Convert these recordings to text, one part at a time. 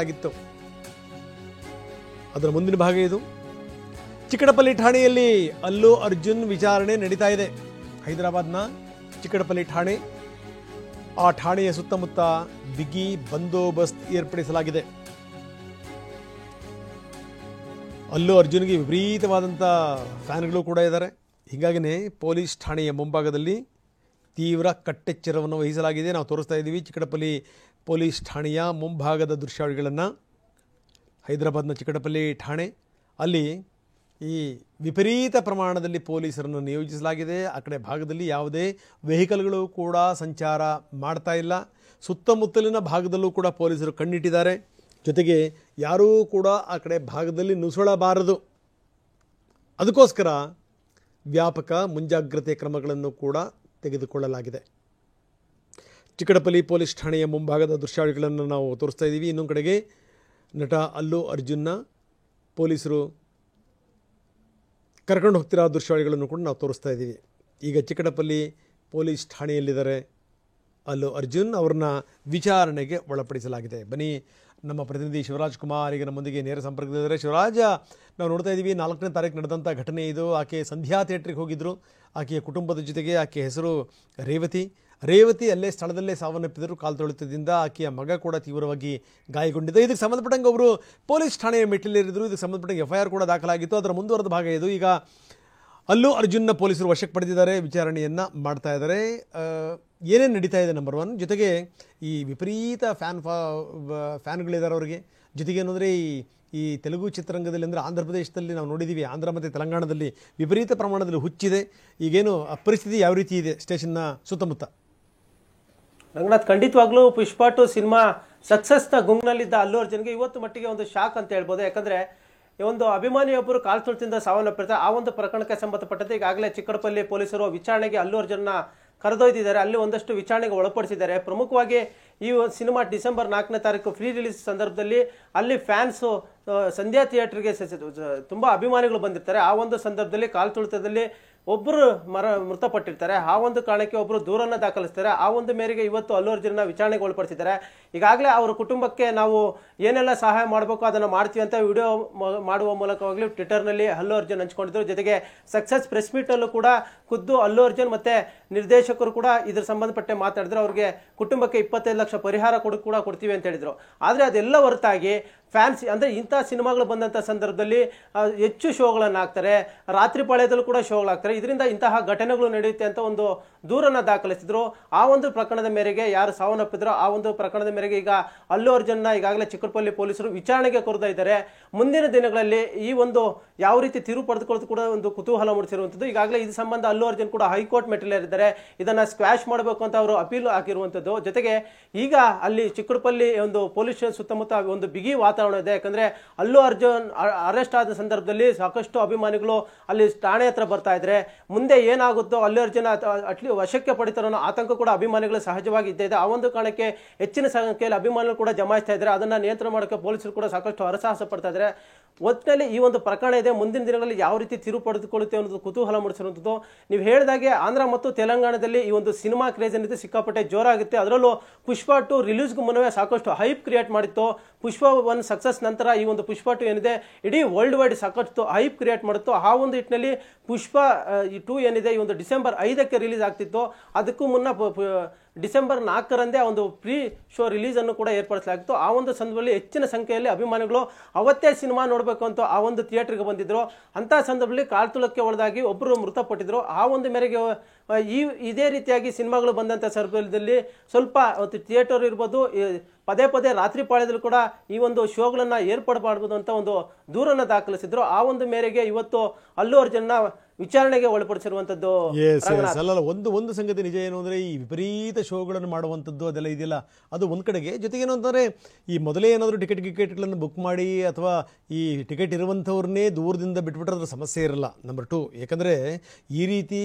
ಆಗಿತ್ತು. ಅದರ ಮುಂದಿನ ಭಾಗ ಇದು. ಚಿಕ್ಕಡಪಲ್ಲಿ ಠಾಣೆಯಲ್ಲಿ ಅಲ್ಲು ಅರ್ಜುನ್ ವಿಚಾರಣೆ ನಡೀತಾ ಇದೆ. ಹೈದರಾಬಾದ್ನ ಚಿಕ್ಕಡಪಲ್ಲಿ ಠಾಣೆ, ಆ ಠಾಣೆಯ ಸುತ್ತಮುತ್ತ ಬಿಗಿ ಬಂದೋಬಸ್ತ್ ಏರ್ಪಡಿಸಲಾಗಿದೆ. ಅಲ್ಲು ಅರ್ಜುನ್ಗೆ ವಿಪರೀತವಾದಂಥ ಫ್ಯಾನ್ಗಳು ಕೂಡ ಇದ್ದಾರೆ. ಹೀಗಾಗಿನೇ ಪೊಲೀಸ್ ಠಾಣೆಯ ಮುಂಭಾಗದಲ್ಲಿ ತೀವ್ರ ಕಟ್ಟೆಚ್ಚರವನ್ನು ವಹಿಸಲಾಗಿದೆ. ನಾವು ತೋರಿಸ್ತಾ ಇದ್ದೀವಿ ಚಿಕ್ಕಡಪಲ್ಲಿ ಪೊಲೀಸ್ ಠಾಣೆಯ ಮುಂಭಾಗದ ದೃಶ್ಯಾವಳಿಗಳನ್ನು. ಹೈದರಾಬಾದ್ನ ಚಿಕ್ಕಡಪಲ್ಲಿ ಠಾಣೆ, ಅಲ್ಲಿ ಈ ವಿಪರೀತ ಪ್ರಮಾಣದಲ್ಲಿ ಪೊಲೀಸರನ್ನು ನಿಯೋಜಿಸಲಾಗಿದೆ. ಆ ಕಡೆ ಭಾಗದಲ್ಲಿ ಯಾವುದೇ ವೆಹಿಕಲ್ಗಳು ಕೂಡ ಸಂಚಾರ ಮಾಡ್ತಾ ಇಲ್ಲ. ಸುತ್ತಮುತ್ತಲಿನ ಭಾಗದಲ್ಲೂ ಕೂಡ ಪೊಲೀಸರು ಕಣ್ಣಿಟ್ಟಿದ್ದಾರೆ. ಜೊತೆಗೆ ಯಾರೂ ಕೂಡ ಆ ಕಡೆ ಭಾಗದಲ್ಲಿ ನುಸುಳಬಾರದು, ಅದಕ್ಕೋಸ್ಕರ ವ್ಯಾಪಕ ಮುಂಜಾಗ್ರತೆ ಕ್ರಮಗಳನ್ನು ಕೂಡ ತೆಗೆದುಕೊಳ್ಳಲಾಗಿದೆ. ಚಿಕ್ಕಡಪಲ್ಲಿ ಪೊಲೀಸ್ ಠಾಣೆಯ ಮುಂಭಾಗದ ದೃಶ್ಯಾವಳಿಗಳನ್ನು ನಾವು ತೋರಿಸ್ತಾ ಇದ್ದೀವಿ. ಇನ್ನೊಂದು ಕಡೆಗೆ ನಟ ಅಲ್ಲು ಅರ್ಜುನ್ನ ಪೊಲೀಸರು ಕರ್ಕೊಂಡು ಹೋಗ್ತಿರೋ ದೃಶ್ಯಾವಳಿಗಳನ್ನು ಕೂಡ ನಾವು ತೋರಿಸ್ತಾ ಇದ್ದೀವಿ. ಈಗ ಚಿಕ್ಕಡಪಲ್ಲಿ ಪೊಲೀಸ್ ಠಾಣೆಯಲ್ಲಿದ್ದಾರೆ ಅಲ್ಲು ಅರ್ಜುನ್. ಅವ್ರನ್ನ ವಿಚಾರಣೆಗೆ ಒಳಪಡಿಸಲಾಗಿದೆ. ಬನ್ನಿ, ನಮ್ಮ ಪ್ರತಿನಿಧಿ ಶಿವರಾಜ್ ಕುಮಾರ್ ಈಗ ನಮ್ಮೊಂದಿಗೆ ನೇರ ಸಂಪರ್ಕದಲ್ಲಿದ್ದಾರೆ. ಶಿವರಾಜ, ನಾವು ನೋಡ್ತಾ ಇದ್ದೀವಿ 4ನೇ ತಾರೀಕು ನಡೆದಂಥ ಘಟನೆ ಇದು. ಆಕೆ ಸಂಧ್ಯಾ ಥಿಯೇಟ್ರಿಗೆ ಹೋಗಿದ್ದರು. ಆಕೆಯ ಕುಟುಂಬದ ಜೊತೆಗೆ. ಆಕೆ ಹೆಸರು ರೇವತಿ ಅಲ್ಲೇ ಸ್ಥಳದಲ್ಲೇ ಸಾವನ್ನಪ್ಪಿದರು ಕಾಲ್ತೊಳಿತದಿಂದ. ಆಕೆಯ ಮಗ ಕೂಡ ತೀವ್ರವಾಗಿ ಗಾಯಗೊಂಡಿದ್ದ. ಇದಕ್ಕೆ ಸಂಬಂಧಪಟ್ಟಂಗೆ ಅವರು ಪೊಲೀಸ್ ಠಾಣೆಯ ಮೆಟ್ಟಿಲೇರಿದ್ರು. ಇದಕ್ಕೆ ಸಂಬಂಧಪಟ್ಟಂಗೆ FIR ಕೂಡ ದಾಖಲಾಗಿತ್ತು. ಅದರ ಮುಂದುವರೆದ ಭಾಗ ಇದು. ಈಗ ಅಲ್ಲು ಅರ್ಜುನ್ನ ಪೊಲೀಸರು ವಶಕ್ಕೆ ಪಡೆದಿದ್ದಾರೆ, ವಿಚಾರಣೆಯನ್ನು ಮಾಡ್ತಾ ಇದ್ದಾರೆ. ಏನೇನು ನಡೀತಾ ಇದೆ ನಂಬರ್ 1, ಜೊತೆಗೆ ಈ ವಿಪರೀತ ಫ್ಯಾನ್ಗಳಿದ್ದಾರೆ ಅವರಿಗೆ. ಜೊತೆಗೆ ಏನಂದರೆ ಈ ತೆಲುಗು ಚಿತ್ರರಂಗದಲ್ಲಿ ಅಂದರೆ ಆಂಧ್ರ ಪ್ರದೇಶದಲ್ಲಿ ನಾವು ನೋಡಿದ್ದೀವಿ, ಆಂಧ್ರ ಮತ್ತು ತೆಲಂಗಾಣದಲ್ಲಿ ವಿಪರೀತ ಪ್ರಮಾಣದಲ್ಲಿ ಹುಚ್ಚಿದೆ. ಈಗೇನು ಪರಿಸ್ಥಿತಿ ಯಾವ ರೀತಿ ಇದೆ ಸ್ಟೇಷನ್ನ ಸುತ್ತಮುತ್ತ? ರಂಗನಾಥ್, ಖಂಡಿತವಾಗ್ಲೂ ಪುಷ್ಪ 2 ಸಿನಿಮಾ ಸಕ್ಸಸ್ನ ಗುಂಗ್ನಲ್ಲಿದ್ದ ಅಲ್ಲು ಅರ್ಜುನ್ಗೆ ಇವತ್ತು ಮಟ್ಟಿಗೆ ಒಂದು ಶಾಕ್ ಅಂತ ಹೇಳ್ಬೋದು. ಯಾಕಂದರೆ ಒಂದು ಅಭಿಮಾನಿಯೊಬ್ಬರು ಕಾಲ್ತುಳಿತದಿಂದ ಸಾವನ್ನಪ್ಪಿರ್ತಾರೆ. ಆ ಒಂದು ಪ್ರಕರಣಕ್ಕೆ ಸಂಬಂಧಪಟ್ಟಂತೆ ಈಗಾಗಲೇ ಚಿಕ್ಕಡಪಲ್ಲಿ ಪೊಲೀಸರು ವಿಚಾರಣೆಗೆ ಅಲ್ಲು ಅರ್ಜುನ್ನ ಕರೆದೊಯ್ದಿದ್ದಾರೆ. ಅಲ್ಲಿ ಒಂದಷ್ಟು ವಿಚಾರಣೆಗೆ ಒಳಪಡಿಸಿದ್ದಾರೆ. ಪ್ರಮುಖವಾಗಿ ಈ ಸಿನಿಮಾ ಡಿಸೆಂಬರ್ 4ನೇ ತಾರೀಕು ಫ್ರೀ ರಿಲೀಸ್ ಸಂದರ್ಭದಲ್ಲಿ ಅಲ್ಲಿ ಫ್ಯಾನ್ಸು ಸಂಧ್ಯಾ ಥಿಯೇಟ್ರಿಗೆ ತುಂಬ ಅಭಿಮಾನಿಗಳು ಬಂದಿರ್ತಾರೆ. ಆ ಒಂದು ಸಂದರ್ಭದಲ್ಲಿ ಕಾಲ್ತುಳಿತದಲ್ಲಿ ಒಬ್ಬರು ಮೃತಪಟ್ಟಿರ್ತಾರೆ. ಆ ಒಂದು ಕಾರಣಕ್ಕೆ ಒಬ್ಬರು ದೂರನ್ನು ದಾಖಲಿಸ್ತಾರೆ. ಆ ಒಂದು ಮೇರೆಗೆ ಇವತ್ತು ಅಲ್ಲು ಅರ್ಜುನ್ನ ವಿಚಾರಣೆಗೆ ಒಳಪಡಿಸಿದ್ದಾರೆ. ಈಗಾಗಲೇ ಅವರ ಕುಟುಂಬಕ್ಕೆ ನಾವು ಏನೆಲ್ಲ ಸಹಾಯ ಮಾಡಬೇಕು ಅದನ್ನು ಮಾಡ್ತೀವಿ ಅಂತ ವಿಡಿಯೋ ಮಾಡುವ ಮೂಲಕವಾಗಲಿ ಟ್ವಿಟರ್ನಲ್ಲಿ ಅಲ್ಲು ಅರ್ಜುನ್ ಹಂಚ್ಕೊಂಡಿದ್ರು. ಜೊತೆಗೆ ಸಕ್ಸಸ್ ಪ್ರೆಸ್ ಮೀಟಲ್ಲೂ ಕೂಡ ಖುದ್ದು ಅಲ್ಲು ಅರ್ಜುನ್ ಮತ್ತು ನಿರ್ದೇಶಕರು ಕೂಡ ಇದ್ರ ಸಂಬಂಧಪಟ್ಟ ಮಾತಾಡಿದ್ರು. ಅವ್ರಿಗೆ ಕುಟುಂಬಕ್ಕೆ 25 ಲಕ್ಷ ಪರಿಹಾರ ಕೂಡ ಕೊಡ್ತೀವಿ ಅಂತ ಹೇಳಿದರು. ಆದರೆ ಅದೆಲ್ಲ ಹೊರತಾಗಿ ಫ್ಯಾನ್ಸ್ ಅಂದರೆ ಇಂಥ ಸಿನಿಮಾಗಳು ಬಂದಂಥ ಸಂದರ್ಭದಲ್ಲಿ ಹೆಚ್ಚು ಶೋಗಳನ್ನು ಹಾಕ್ತಾರೆ, ರಾತ್ರಿ ಪಾಳ್ಯದಲ್ಲೂ ಕೂಡ ಶೋಗಳಾಗ್ತಾರೆ. ಇದರಿಂದ ಇಂತಹ ಘಟನೆಗಳು ನಡೆಯುತ್ತೆ ಅಂತ ಒಂದು ದೂರನ್ನು ದಾಖಲಿಸಿದ್ರು. ಆ ಒಂದು ಪ್ರಕರಣದ ಮೇರೆಗೆ ಯಾರು ಸಾವನ್ನಪ್ಪಿದ್ರು ಆ ಒಂದು ಪ್ರಕರಣದ ಮೇರೆಗೆ ಈಗ ಅಲ್ಲು ಅರ್ಜುನ್ನ ಈಗಾಗಲೇ ಚಿಕ್ಕಡಪಲ್ಲಿ ಪೊಲೀಸರು ವಿಚಾರಣೆಗೆ ಕರೆದೊಯ್ದಿದ್ದಾರೆ. ಮುಂದಿನ ದಿನಗಳಲ್ಲಿ ಈ ಒಂದು ಯಾವ ರೀತಿ ತಿರುವು ಪಡೆದುಕೊಳ್ಳೋದು ಕೂಡ ಒಂದು ಕುತೂಹಲ ಮೂಡಿಸಿರುವಂಥದ್ದು. ಈಗಾಗಲೇ ಇದು ಸಂಬಂಧ ಅಲ್ಲು ಅರ್ಜುನ್ ಕೂಡ ಹೈಕೋರ್ಟ್ ಮೆಟ್ಟಿಲೇರಿದ್ದಾರೆ. ಇದನ್ನು ಸ್ಕ್ವಾಶ್ ಮಾಡಬೇಕು ಅಂತ ಅವರು ಅಪೀಲ್ ಹಾಕಿರುವಂಥದ್ದು. ಜೊತೆಗೆ ಈಗ ಅಲ್ಲಿ ಚಿಕ್ಕಡಪಲ್ಲಿ ಒಂದು ಪೊಲೀಸ್ ಸ್ಟೇಷನ್ ಸುತ್ತಮುತ್ತ ಒಂದು ಬಿಗಿ ವಾತಾವರಣ ಇದೆ. ಯಾಕಂದರೆ ಅಲ್ಲು ಅರ್ಜುನ್ ಅರೆಸ್ಟ್ ಆದ ಸಂದರ್ಭದಲ್ಲಿ ಸಾಕಷ್ಟು ಅಭಿಮಾನಿಗಳು ಅಲ್ಲಿ ಠಾಣೆ ಹತ್ರ ಬರ್ತಾ ಇದ್ದಾರೆ. ಮುಂದೆ ಏನಾಗುತ್ತೋ ಅಲ್ಲು ಅರ್ಜುನ್ ವಶಕ್ಕೆ ಪಡಿತಾರೋ ಅನ್ನೋ ಆತಂಕ ಕೂಡ ಅಭಿಮಾನಿಗಳು ಸಹಜವಾಗಿ ಇದ್ದೇ ಇದೆ. ಆ ಒಂದು ಕಾರಣಕ್ಕೆ ಹೆಚ್ಚಿನ ಸಂಖ್ಯೆಯಲ್ಲಿ ಅಭಿಮಾನಿಗಳು ಕೂಡ ಜಮಾಯಿಸ್ತಾ ಇದ್ದಾರೆ. ಅದನ್ನು ನಿಯಂತ್ರಣ ಮಾಡೋಕ್ಕೆ ಪೊಲೀಸರು ಕೂಡ ಸಾಕಷ್ಟು ಹರಸಾಹಸ ಪಡ್ತಾ ಇದ್ದಾರೆ. ಒಟ್ಟಿನಲ್ಲಿ ಈ ಒಂದು ಪ್ರಕರಣ ಇದೆ. ಮುಂದಿನ ದಿನಗಳಲ್ಲಿ ಯಾವ ರೀತಿ ತಿರುವು ಪಡೆದುಕೊಳ್ಳುತ್ತೆ ಅನ್ನೋದು ಕುತೂಹಲ ಮೂಡಿಸಿರುವಂಥದ್ದು. ನೀವು ಹೇಳಿದಾಗೆ ಆಂಧ್ರ ಮತ್ತು ತೆಲಂಗಾಣದಲ್ಲಿ ಈ ಒಂದು ಸಿನಿಮಾ ಕ್ರೇಜ್ ಏನಿದೆ ಸಿಕ್ಕಾಪಟ್ಟೆ ಜೋರಾಗುತ್ತೆ. ಅದರಲ್ಲೂ ಪುಷ್ಪ 2 ರಿಲೀಸ್ಗೂ ಮುನ್ನವೇ ಸಾಕಷ್ಟು ಹೈಪ್ ಕ್ರಿಯೇಟ್ ಮಾಡಿತ್ತು. ಪುಷ್ಪ 1 ಸಕ್ಸಸ್ ನಂತರ ಈ ಒಂದು ಪುಷ್ಪ 2 ಏನಿದೆ ಇಡೀ ವರ್ಲ್ಡ್ ವೈಡ್ ಸಾಕಷ್ಟು ಹೈಪ್ ಕ್ರಿಯೇಟ್ ಮಾಡುತ್ತೋ. ಆ ಒಂದು ನಿಟ್ಟಿನಲ್ಲಿ ಪುಷ್ಪ 2 ಏನಿದೆ ಈ ಒಂದು ಡಿಸೆಂಬರ್ 5ಕ್ಕೆ ರಿಲೀಸ್ ಆಗ್ತಿತ್ತು. ಅದಕ್ಕೂ ಮುನ್ನ ಡಿಸೆಂಬರ್ 4ರಂದೇ ಒಂದು ಪ್ರೀ ಶೋ ರಿಲೀಸನ್ನು ಕೂಡ ಏರ್ಪಡಿಸಲಾಗಿತ್ತು. ಆ ಒಂದು ಸಂದರ್ಭದಲ್ಲಿ ಹೆಚ್ಚಿನ ಸಂಖ್ಯೆಯಲ್ಲಿ ಅಭಿಮಾನಿಗಳು ಅವತ್ತೇ ಸಿನಿಮಾ ನೋಡಬೇಕು ಅಂತ ಆ ಒಂದು ಥಿಯೇಟ್ರಿಗೆ ಬಂದಿದ್ದರು. ಅಂಥ ಸಂದರ್ಭದಲ್ಲಿ ಕಾಲ್ತುಳಕ್ಕೆ ಒಳಗಾಗಿ ಒಬ್ಬರು ಮೃತಪಟ್ಟಿದ್ರು. ಆ ಒಂದು ಮೇರೆಗೆ ಇದೇ ರೀತಿಯಾಗಿ ಸಿನಿಮಾಗಳು ಬಂದಂಥ ಸಂದರ್ಭದಲ್ಲಿ ಸ್ವಲ್ಪ ಥಿಯೇಟರ್ ಇರ್ಬೋದು, ಪದೇ ರಾತ್ರಿ ಪಾಳ್ಯದಲ್ಲೂ ಕೂಡ ಈ ಒಂದು ಶೋಗಳನ್ನು ಏರ್ಪಾಡು ಮಾಡ್ಬೋದು ಅಂತ ಒಂದು ದೂರನ್ನು ದಾಖಲಿಸಿದ್ರು. ಆ ಒಂದು ಮೇರೆಗೆ ಇವತ್ತು ಅಲ್ಲು ಅರ್ಜುನ್ನ ವಿಚಾರಣೆಗೆ ಒಳಪಡಿಸಿರುವಂಥದ್ದು. ಒಂದು ಸಂಗತಿ ನಿಜ ಏನು ಅಂದರೆ ಈ ವಿಪರೀತ ಶೋಗಳನ್ನು ಮಾಡುವಂಥದ್ದು ಅದೆಲ್ಲ ಇದೆಯಲ್ಲ, ಅದು ಒಂದು ಕಡೆಗೆ. ಜೊತೆಗೆ ಏನು ಅಂತಂದರೆ ಈ ಮೊದಲೇ ಏನಾದರೂ ಟಿಕೆಟ್ಗಳನ್ನು ಬುಕ್ ಮಾಡಿ ಅಥವಾ ಈ ಟಿಕೆಟ್ ಇರುವಂಥವ್ರನ್ನೇ ದೂರದಿಂದ ಬಿಟ್ಬಿಟ್ರೆ ಅದ್ರ ಸಮಸ್ಯೆ ಇರಲ್ಲ. ನಂಬರ್ 2, ಯಾಕಂದರೆ ಈ ರೀತಿ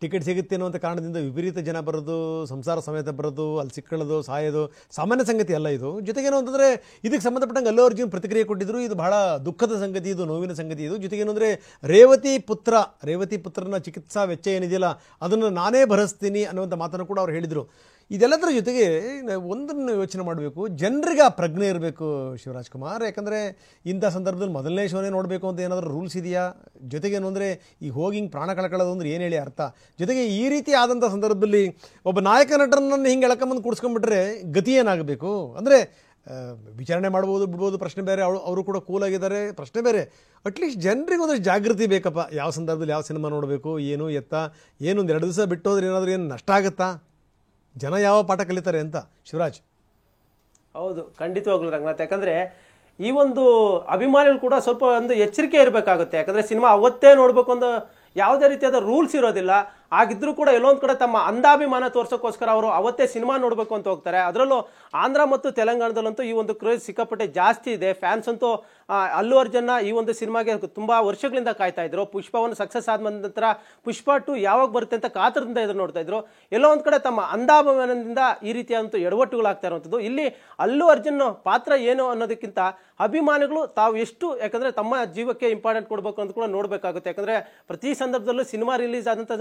ಟಿಕೆಟ್ ಸಿಗುತ್ತೆ ಅನ್ನುವಂಥ ಕಾರಣದಿಂದ ವಿಪರೀತ ಜನ ಬರೋದು, ಸಂಸಾರ ಸಮೇತ ಬರೋದು, ಅಲ್ಲಿ ಸಿಕ್ಕೊಳ್ಳೋದು, ಸಾಯೋದು ಸಾಮಾನ್ಯ ಸಂಗತಿ ಅಲ್ಲ ಇದು. ಜೊತೆಗೇನು ಅಂತಂದರೆ ಇದಕ್ಕೆ ಸಂಬಂಧಪಟ್ಟಂಗೆ ಅಲ್ಲು ಅರ್ಜುನ್ ಪ್ರತಿಕ್ರಿಯೆ ಕೊಟ್ಟಿದ್ದರು. ಇದು ಬಹಳ ದುಃಖದ ಸಂಗತಿ, ಇದು ನೋವಿನ ಸಂಗತಿ ಇದು. ಜೊತೆಗೇನು ಅಂದರೆ ರೇವತಿ ಪುತ್ರನ ಚಿಕಿತ್ಸಾ ವೆಚ್ಚ ಏನಿದೆಯಲ್ಲ ಅದನ್ನು ನಾನೇ ಭರಿಸ್ತೀನಿ ಅನ್ನುವಂಥ ಮಾತನ್ನು ಕೂಡ ಅವ್ರು ಹೇಳಿದರು. ಇದೆಲ್ಲದರ ಜೊತೆಗೆ ಒಂದನ್ನು ಯೋಚನೆ ಮಾಡಬೇಕು, ಜನರಿಗೆ ಆ ಪ್ರಜ್ಞೆ ಇರಬೇಕು ಶಿವರಾಜ್ ಕುಮಾರ್. ಯಾಕಂದರೆ ಇಂಥ ಸಂದರ್ಭದಲ್ಲಿ ಮೊದಲನೇ ಶೋನೇ ನೋಡಬೇಕು ಅಂತ ಏನಾದರೂ ರೂಲ್ಸ್ ಇದೆಯಾ? ಜೊತೆಗೆ ಏನು ಅಂದರೆ ಈಗ ಹೋಗಿ ಹಿಂಗೆ ಪ್ರಾಣ ಕಳ್ಕೊಳ್ಳೋದು ಅಂದ್ರೆ ಏನು ಹೇಳಿ ಅರ್ಥ? ಜೊತೆಗೆ ಈ ರೀತಿ ಆದಂಥ ಸಂದರ್ಭದಲ್ಲಿ ಒಬ್ಬ ನಾಯಕ ನಟರನ್ನು ಹಿಂಗೆ ಎಳ್ಕೊಂಬಂದು ಕೂಡಿಸ್ಕೊಂಡ್ಬಿಟ್ರೆ ಗತಿ ಏನಾಗಬೇಕು? ಅಂದರೆ ವಿಚಾರಣೆ ಮಾಡ್ಬೋದು ಬಿಡ್ಬೋದು, ಪ್ರಶ್ನೆ ಬೇರೆ, ಅವರು ಕೂಡ ಕೂಲಾಗಿದ್ದಾರೆ, ಪ್ರಶ್ನೆ ಬೇರೆ. ಅಟ್ಲೀಸ್ಟ್ ಜನರಿಗೆ ಒಂದಷ್ಟು ಜಾಗೃತಿ ಬೇಕಪ್ಪ. ಯಾವ ಸಂದರ್ಭದಲ್ಲಿ ಯಾವ ಸಿನಿಮಾ ನೋಡಬೇಕು, ಏನು ಎತ್ತ, ಏನೊಂದು 2 ದಿವಸ ಬಿಟ್ಟು ಹೋದ್ರೆ ಏನಾದರೂ ಏನು ನಷ್ಟ ಆಗುತ್ತಾ? ಜನ ಯಾವ ಪಾಠ ಕಲಿತಾರೆ ಅಂತ ಶಿವರಾಜ್. ಹೌದು, ಖಂಡಿತವಾಗ್ಲೂ ರಂಗನಾಥ್. ಯಾಕಂದ್ರೆ ಈ ಒಂದು ಅಭಿಮಾನಿಗಳು ಕೂಡ ಸ್ವಲ್ಪ ಒಂದು ಎಚ್ಚರಿಕೆ ಇರಬೇಕಾಗುತ್ತೆ. ಯಾಕಂದ್ರೆ ಸಿನಿಮಾ ಅವತ್ತೇ ನೋಡ್ಬೇಕು ಅಂತ ಯಾವುದೇ ರೀತಿಯಾದ ರೂಲ್ಸ್ ಇರೋದಿಲ್ಲ. ಆಗಿದ್ರೂ ಕೂಡ ಎಲ್ಲೊಂದು ಕಡೆ ತಮ್ಮ ಅಂಧಾಭಿಮಾನ ತೋರ್ಸೋಕ್ಕೋಸ್ಕರ ಅವರು ಅವತ್ತೇ ಸಿನಿಮಾ ನೋಡಬೇಕು ಅಂತ ಹೋಗ್ತಾರೆ. ಅದರಲ್ಲೂ ಆಂಧ್ರ ಮತ್ತು ತೆಲಂಗಾಣದಲ್ಲಂತೂ ಈ ಒಂದು ಕ್ರೇಜ್ ಸಿಕ್ಕಾಪಟ್ಟೆ ಜಾಸ್ತಿ ಇದೆ. ಫ್ಯಾನ್ಸ್ ಅಂತೂ ಅಲ್ಲು ಅರ್ಜುನ್ನ ಈ ಒಂದು ಸಿನಿಮಾಗೆ ತುಂಬಾ ವರ್ಷಗಳಿಂದ ಕಾಯ್ತಾ ಇದ್ರು. ಪುಷ್ಪವನ್ನು ಸಕ್ಸಸ್ ಆದ ನಂತರ ಪುಷ್ಪ 2 ಯಾವಾಗ ಬರುತ್ತೆ ಅಂತ ಕಾತರದಿಂದ ಎದುರು ನೋಡ್ತಾ ಇದ್ರು. ಎಲ್ಲೋ ಒಂದು ಕಡೆ ತಮ್ಮ ಅಂಧಾಭಿಮಾನದಿಂದ ಈ ರೀತಿಯಾದಂಥ ಎಡವಟ್ಟುಗಳಾಗ್ತಾ ಇರುವಂಥದ್ದು. ಇಲ್ಲಿ ಅಲ್ಲು ಅರ್ಜುನ್ ಪಾತ್ರ ಏನು ಅನ್ನೋದಕ್ಕಿಂತ ಅಭಿಮಾನಿಗಳು ತಾವು ಎಷ್ಟು, ಯಾಕಂದ್ರೆ ತಮ್ಮ ಜೀವಕ್ಕೆ ಇಂಪಾರ್ಟೆಂಟ್ ಕೊಡಬೇಕು ಅಂತ ಕೂಡ ನೋಡಬೇಕಾಗುತ್ತೆ. ಯಾಕಂದ್ರೆ ಪ್ರತಿ ಸಂದರ್ಭದಲ್ಲೂ ಸಿನಿಮಾ ರಿಲೀಸ್ ಆದಂಥ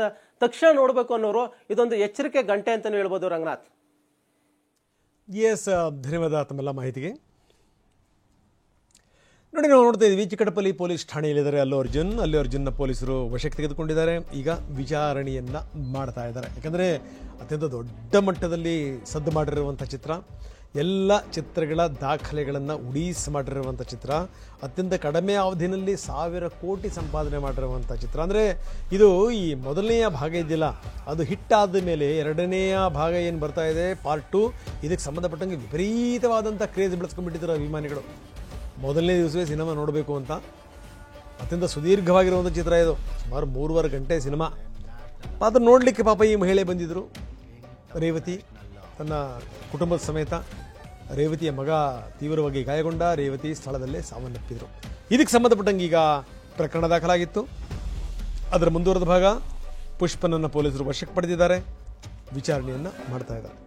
ತಕ್ಷಣ ನೋಡಬೇಕು ಅನ್ನೋರು ಇದೊಂದು ಎಚ್ಚರಿಕೆ ಗಂಟೆ ಅಂತಲೂ ಹೇಳ್ಬೋದು ರಂಗನಾಥ್. ಎಸ್, ಧನ್ಯವಾದ ತಮ್ಮೆಲ್ಲ ಮಾಹಿತಿಗೆ. ನೋಡಿ, ನಾವು ನೋಡ್ತಾ ಇದ್ವಿ ಚಿಕ್ಕಟಪಲ್ಲಿ ಪೊಲೀಸ್ ಠಾಣೆಯಲ್ಲಿದ್ದಾರೆ ಅಲ್ಲು ಅರ್ಜುನ್ನ ಪೊಲೀಸರು ವಶಕ್ಕೆ ತೆಗೆದುಕೊಂಡಿದ್ದಾರೆ. ಈಗ ವಿಚಾರಣೆಯನ್ನು ಮಾಡ್ತಾ ಇದ್ದಾರೆ. ಯಾಕಂದರೆ ಅತ್ಯಂತ ದೊಡ್ಡ ಮಟ್ಟದಲ್ಲಿ ಸದ್ದು ಮಾಡಿರುವಂಥ ಚಿತ್ರ, ಎಲ್ಲ ಚಿತ್ರಗಳ ದಾಖಲೆಗಳನ್ನು ಉಡೀಸ್ ಮಾಡಿರುವಂಥ ಚಿತ್ರ, ಅತ್ಯಂತ ಕಡಿಮೆ ಅವಧಿಯಲ್ಲಿ 1000 ಕೋಟಿ ಸಂಪಾದನೆ ಮಾಡಿರುವಂಥ ಚಿತ್ರ. ಅಂದರೆ ಇದು ಈ ಮೊದಲನೆಯ ಭಾಗ ಇದೆಯಲ್ಲ, ಅದು ಹಿಟ್ಟಾದ ಮೇಲೆ ಎರಡನೆಯ ಭಾಗ ಏನು ಬರ್ತಾ ಇದೆ ಪಾರ್ಟ್ 2, ಇದಕ್ಕೆ ಸಂಬಂಧಪಟ್ಟಂಗೆ ವಿಪರೀತವಾದಂಥ ಕ್ರೇಜ್ ಬೆಳೆಸ್ಕೊಂಡ್ಬಿಟ್ಟಿದ್ದಾರೆ ಅಭಿಮಾನಿಗಳು. ಮೊದಲನೇ ದಿವಸವೇ ಸಿನಿಮಾ ನೋಡಬೇಕು ಅಂತ. ಅತ್ಯಂತ ಸುದೀರ್ಘವಾಗಿರುವಂಥ ಚಿತ್ರ ಇದು, ಸುಮಾರು 3.5 ಗಂಟೆ ಸಿನಿಮಾ. ಅದನ್ನು ನೋಡಲಿಕ್ಕೆ ಪಾಪ ಈ ಮಹಿಳೆ ಬಂದಿದ್ದರು, ರೇವತಿ, ತನ್ನ ಕುಟುಂಬದ ಸಮೇತ. ರೇವತಿಯ ಮಗ ತೀವ್ರವಾಗಿ ಗಾಯಗೊಂಡ, ರೇವತಿ ಸ್ಥಳದಲ್ಲೇ ಸಾವನ್ನಪ್ಪಿದರು. ಇದಕ್ಕೆ ಸಂಬಂಧಪಟ್ಟಂಗೆ ಈಗ ಪ್ರಕರಣ ದಾಖಲಾಗಿತ್ತು. ಅದರ ಮುಂದುವರೆದ ಭಾಗ ಪುಷ್ಪನನ್ನು ಪೊಲೀಸರು ವಶಕ್ಕೆ ಪಡೆದಿದ್ದಾರೆ, ವಿಚಾರಣೆಯನ್ನು ಮಾಡ್ತಾ ಇದ್ದಾರೆ.